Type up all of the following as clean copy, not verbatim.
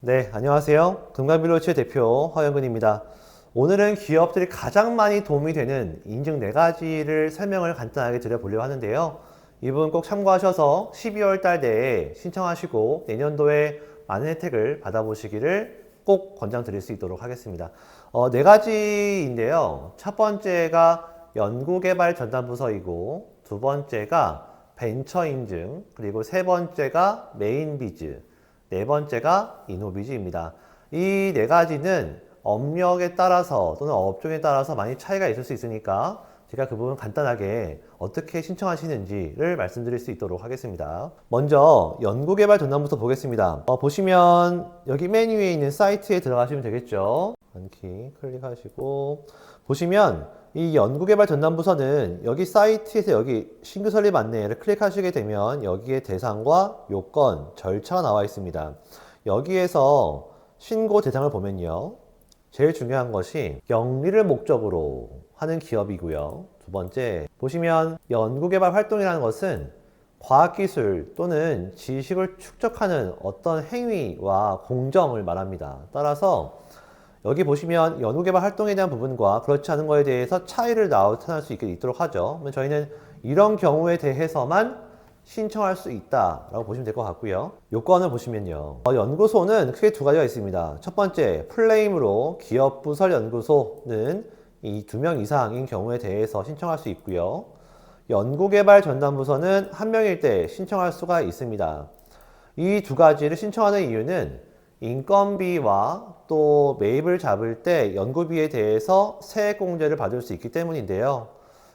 네, 안녕하세요. 금강빌로치의 대표 허영근입니다. 오늘은 기업들이 가장 많이 도움이 되는 인증 4가지를 설명을 간단하게 드려보려고 하는데요. 이 부분 꼭 참고하셔서 12월 달 내에 신청하시고 내년도에 많은 혜택을 받아보시기를 꼭 권장드릴 수 있도록 하겠습니다. 4가지인데요. 첫 번째가 연구개발 전담부서이고, 두 번째가 벤처 인증, 그리고 세 번째가 메인비즈, 네 번째가 이노비즈입니다. 이 4가지는 업력에 따라서 또는 업종에 따라서 많이 차이가 있을 수 있으니까 제가 그 부분 간단하게 어떻게 신청하시는지를 말씀드릴 수 있도록 하겠습니다. 먼저 연구개발 전담부터 보겠습니다. 보시면 여기 맨 위에 있는 사이트에 들어가시면 되겠죠. 안키 클릭하시고 보시면 이 연구개발 전담부서는 여기 사이트에서 여기 신규 설립 안내를 클릭하시게 되면 여기에 대상과 요건, 절차가 나와 있습니다. 여기에서 신고 대상을 보면요. 제일 중요한 것이 영리를 목적으로 하는 기업이고요. 두 번째, 보시면 연구개발 활동이라는 것은 과학기술 또는 지식을 축적하는 어떤 행위와 공정을 말합니다. 따라서 여기 보시면 연구개발 활동에 대한 부분과 그렇지 않은 것에 대해서 차이를 나타낼 수 있도록 하죠. 저희는 이런 경우에 대해서만 신청할 수 있다라고 보시면 될 것 같고요. 요건을 보시면요. 연구소는 크게 2가지가 있습니다. 첫 번째, 플레임으로 기업 부설 연구소는 이 2명 이상인 경우에 대해서 신청할 수 있고요. 연구개발 전담부서는 1명일 때 신청할 수가 있습니다. 이 2가지를 신청하는 이유는 인건비와 또 매입을 잡을 때 연구비에 대해서 세액공제를 받을 수 있기 때문인데요.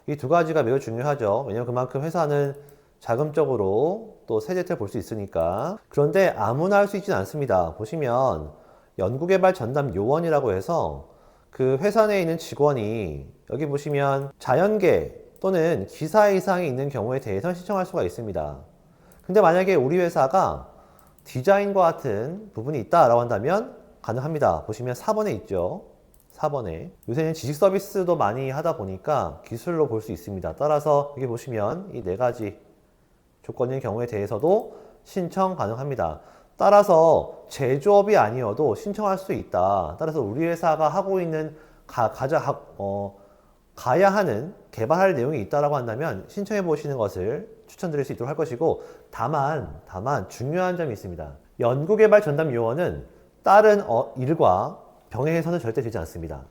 이 2가지가 매우 중요하죠. 왜냐하면 그만큼 회사는 자금적으로 또 세제태를 볼 수 있으니까. 그런데 아무나 할 수 있지는 않습니다. 보시면 연구개발 전담 요원이라고 해서 그 회사 내에 있는 직원이 여기 보시면 자연계 또는 기사 이상이 있는 경우에 대해서는 신청할 수가 있습니다. 근데 만약에 우리 회사가 디자인과 같은 부분이 있다라고 한다면 가능합니다. 보시면 4번에 있죠. 4번에. 요새는 지식 서비스도 많이 하다 보니까 기술로 볼 수 있습니다. 따라서 여기 보시면 이 4가지 조건인 경우에 대해서도 신청 가능합니다. 따라서 제조업이 아니어도 신청할 수 있다. 따라서 우리 회사가 하고 있는 가야 하는 개발할 내용이 있다라고 한다면 신청해 보시는 것을 추천드릴 수 있도록 할 것이고, 다만 중요한 점이 있습니다. 연구개발 전담 요원은 다른 일과 병행해서는 절대 되지 않습니다.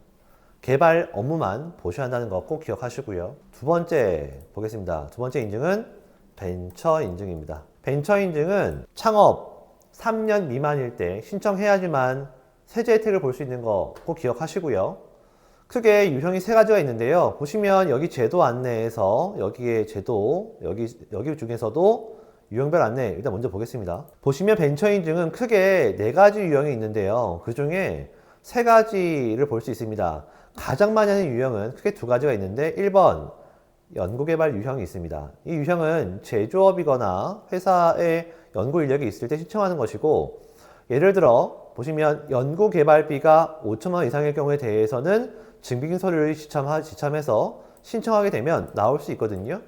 개발 업무만 보셔야 한다는 거 꼭 기억하시고요. 두 번째 보겠습니다. 두 번째 인증은 벤처 인증입니다. 벤처 인증은 창업 3년 미만일 때 신청해야지만 세제 혜택을 볼 수 있는 거 꼭 기억하시고요. 크게 유형이 3가지가 있는데요. 보시면 여기 제도 안내에서 여기에 제도, 여기 중에서도 유형별 안내 일단 먼저 보겠습니다. 보시면 벤처 인증은 크게 4가지 유형이 있는데요. 그 중에 3가지를 볼 수 있습니다. 가장 많이 하는 유형은 크게 2가지가 있는데 1번 연구개발 유형이 있습니다. 이 유형은 제조업이거나 회사에 연구 인력이 있을 때 신청하는 것이고, 예를 들어 보시면 연구개발비가 5천만 원 이상일 경우에 대해서는 증빙 서류를 지참해서 신청하게 되면 나올 수 있거든요.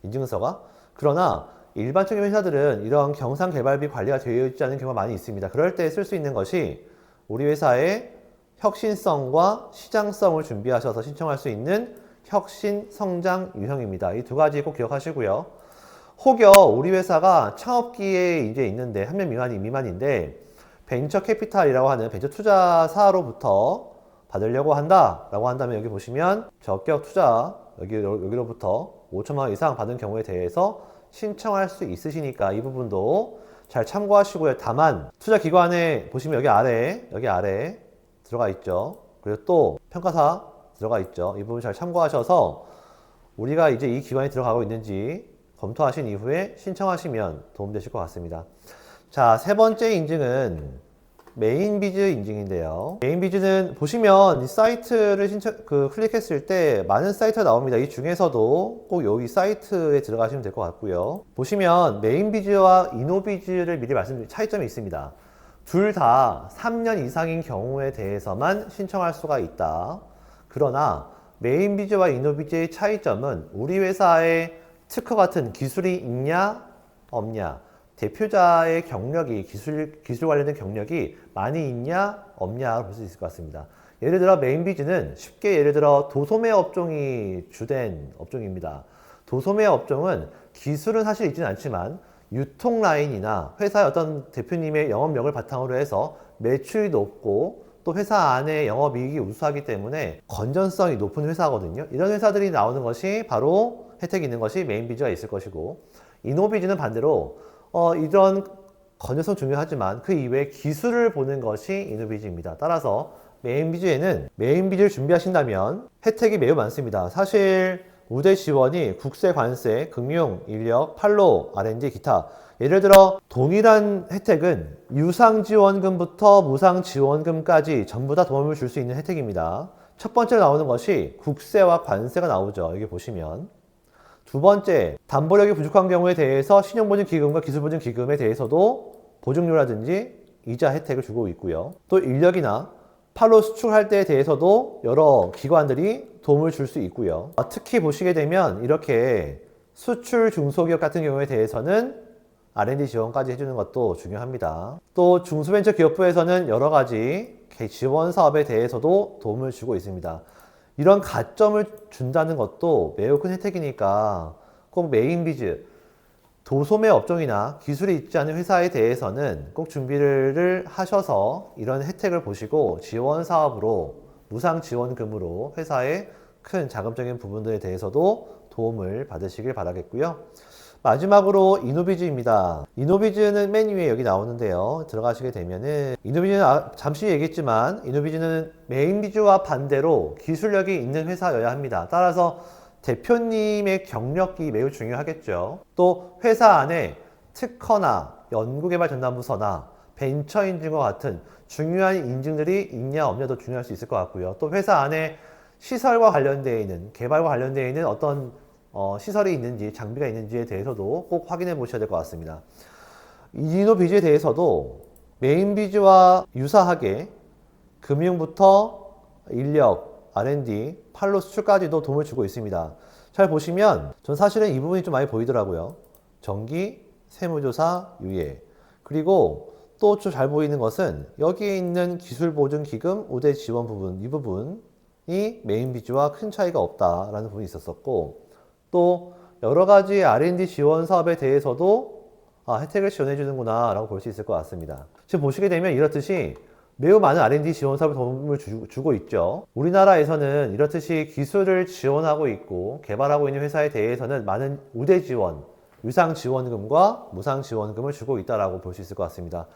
인증서가. 그러나 일반적인 회사들은 이런 경상개발비 관리가 되어 있지 않은 경우가 많이 있습니다. 그럴 때 쓸 수 있는 것이 우리 회사의 혁신성과 시장성을 준비하셔서 신청할 수 있는 혁신 성장 유형입니다. 이 2가지 꼭 기억하시고요. 혹여 우리 회사가 창업기에 이제 있는데 1명 미만인데 벤처 캐피탈이라고 하는 벤처 투자사로부터 받으려고 한다라고 한다면 여기 보시면 적격 투자 여기로부터 5천만 원 이상 받은 경우에 대해서 신청할 수 있으시니까 이 부분도 잘 참고하시고요. 다만 투자 기관에 보시면 여기 아래 들어가 있죠. 그리고 또 평가사 들어가 있죠. 이 부분 잘 참고하셔서 우리가 이제 이 기관에 들어가고 있는지 검토하신 이후에 신청하시면 도움되실 것 같습니다. 자, 3번째 인증은 메인비즈 인증인데요. 메인비즈는 보시면 이 사이트를 클릭했을 때 많은 사이트가 나옵니다. 이 중에서도 꼭 여기 사이트에 들어가시면 될 것 같고요. 보시면 메인비즈와 이노비즈를 미리 말씀드릴 차이점이 있습니다. 둘 다 3년 이상인 경우에 대해서만 신청할 수가 있다. 그러나 메인비즈와 이노비즈의 차이점은 우리 회사에 특허 같은 기술이 있냐 없냐, 대표자의 경력이 기술 관련된 경력이 많이 있냐 없냐를 볼 수 있을 것 같습니다. 예를 들어 메인비즈는 쉽게 예를 들어 도소매 업종이 주된 업종입니다. 도소매 업종은 기술은 사실 있지는 않지만 유통 라인이나 회사의 어떤 대표님의 영업력을 바탕으로 해서 매출이 높고 또 회사 안에 영업이익이 우수하기 때문에 건전성이 높은 회사거든요. 이런 회사들이 나오는 것이 바로 혜택이 있는 것이 메인비즈가 있을 것이고, 이노비즈는 반대로 이런 건전성 중요하지만 그 이외에 기술을 보는 것이 이노비즈입니다. 따라서 메인비즈를 준비하신다면 혜택이 매우 많습니다. 사실 우대 지원이 국세, 관세, 금융, 인력, 판로, R&D, 기타, 예를 들어 동일한 혜택은 유상 지원금부터 무상 지원금까지 전부 다 도움을 줄 수 있는 혜택입니다. 첫 번째로 나오는 것이 국세와 관세가 나오죠. 여기 보시면. 두 번째, 담보력이 부족한 경우에 대해서 신용보증기금과 기술보증기금에 대해서도 보증료라든지 이자 혜택을 주고 있고요. 또 인력이나 판로 수출할 때에 대해서도 여러 기관들이 도움을 줄 수 있고요. 특히 보시게 되면 이렇게 수출 중소기업 같은 경우에 대해서는 R&D 지원까지 해주는 것도 중요합니다. 또 중소벤처기업부에서는 여러 가지 지원 사업에 대해서도 도움을 주고 있습니다. 이런 가점을 준다는 것도 매우 큰 혜택이니까 꼭 메인비즈, 도소매 업종이나 기술이 있지 않은 회사에 대해서는 꼭 준비를 하셔서 이런 혜택을 보시고 지원 사업으로 무상 지원금으로 회사의 큰 자금적인 부분들에 대해서도 도움을 받으시길 바라겠고요. 마지막으로 이노비즈입니다. 이노비즈는 맨 위에 여기 나오는데요. 들어가시게 되면은 이노비즈는 잠시 얘기했지만 이노비즈는 메인비즈와 반대로 기술력이 있는 회사여야 합니다. 따라서 대표님의 경력이 매우 중요하겠죠. 또 회사 안에 특허나 연구개발전담부서나 벤처인증과 같은 중요한 인증들이 있냐 없냐도 중요할 수 있을 것 같고요. 또 회사 안에 시설과 관련되어 있는, 개발과 관련되어 있는 어떤 시설이 있는지, 장비가 있는지에 대해서도 꼭 확인해 보셔야 될 것 같습니다. 이노비즈에 대해서도 메인비즈와 유사하게 금융부터 인력, R&D, 판로 수출까지도 도움을 주고 있습니다. 잘 보시면 전 사실은 이 부분이 좀 많이 보이더라고요. 정기, 세무조사, 유예. 그리고 또 좀 잘 보이는 것은 여기에 있는 기술보증기금, 우대 지원 부분, 이 부분이 메인비즈와 큰 차이가 없다라는 부분이 있었었고, 또 여러 가지 R&D 지원 사업에 대해서도 혜택을 지원해 주는구나 라고 볼 수 있을 것 같습니다. 지금 보시게 되면 이렇듯이 매우 많은 R&D 지원 사업에 도움을 주고 있죠. 우리나라에서는 이렇듯이 기술을 지원하고 있고 개발하고 있는 회사에 대해서는 많은 우대 지원, 유상 지원금과 무상 지원금을 주고 있다고 볼 수 있을 것 같습니다.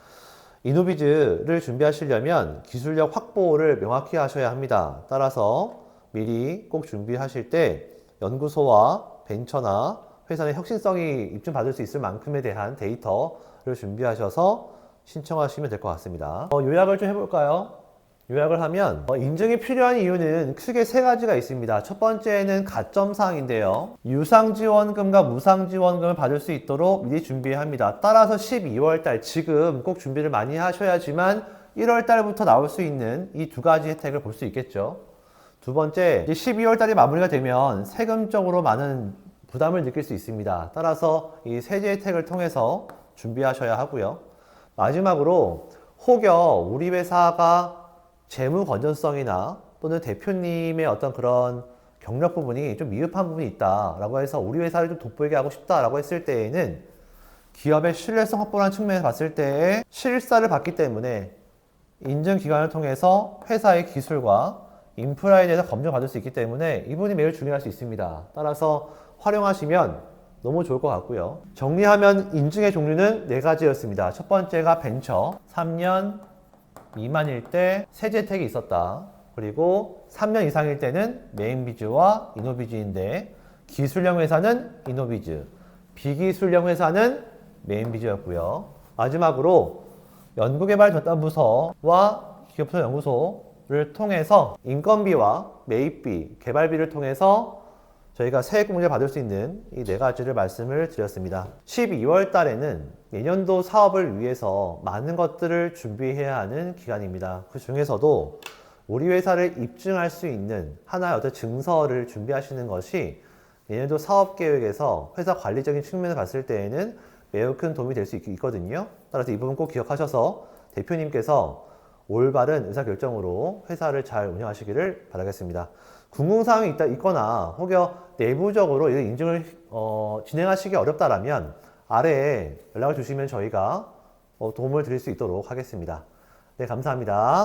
이노비즈를 준비하시려면 기술력 확보를 명확히 하셔야 합니다. 따라서 미리 꼭 준비하실 때 연구소와 벤처나 회사 내 혁신성이 입증받을 수 있을 만큼에 대한 데이터를 준비하셔서 신청하시면 될 것 같습니다. 요약을 좀 해볼까요? 요약을 하면 인증이 필요한 이유는 크게 세 가지가 있습니다. 첫 번째는 가점사항인데요. 유상지원금과 무상지원금을 받을 수 있도록 미리 준비해야 합니다. 따라서 12월달 지금 꼭 준비를 많이 하셔야지만 1월달부터 나올 수 있는 이 두 가지 혜택을 볼 수 있겠죠. 두 번째, 12월달이 마무리가 되면 세금적으로 많은 부담을 느낄 수 있습니다. 따라서 이 세제 혜택을 통해서 준비하셔야 하고요. 마지막으로 혹여 우리 회사가 재무 건전성이나 또는 대표님의 어떤 그런 경력 부분이 좀 미흡한 부분이 있다라고 해서 우리 회사를 좀 돋보이게 하고 싶다라고 했을 때에는 기업의 신뢰성 확보라는 측면에서 봤을 때에 실사를 받기 때문에 인증기관을 통해서 회사의 기술과 인프라에 대해서 검증받을 수 있기 때문에 이 부분이 매우 중요할 수 있습니다. 따라서 활용하시면 너무 좋을 것 같고요. 정리하면 인증의 종류는 네 가지였습니다. 첫 번째가 벤처, 3년 미만일 때 세제 혜택이 있었다. 그리고 3년 이상일 때는 메인비즈와 이노비즈인데 기술형 회사는 이노비즈, 비기술형 회사는 메인비즈였고요. 마지막으로 연구개발전담부서와 기업소연구소를 통해서 인건비와 매입비, 개발비를 통해서 저희가 세액공제 받을 수 있는 이 네 가지를 말씀을 드렸습니다. 12월 달에는 내년도 사업을 위해서 많은 것들을 준비해야 하는 기간입니다. 그 중에서도 우리 회사를 입증할 수 있는 하나의 어떤 증서를 준비하시는 것이 내년도 사업 계획에서 회사 관리적인 측면을 봤을 때에는 매우 큰 도움이 될 수 있거든요. 따라서 이 부분 꼭 기억하셔서 대표님께서 올바른 의사결정으로 회사를 잘 운영하시기를 바라겠습니다. 궁금사항이 있거나 혹여 내부적으로 이 인증을 진행하시기 어렵다라면 아래에 연락을 주시면 저희가 도움을 드릴 수 있도록 하겠습니다. 네, 감사합니다.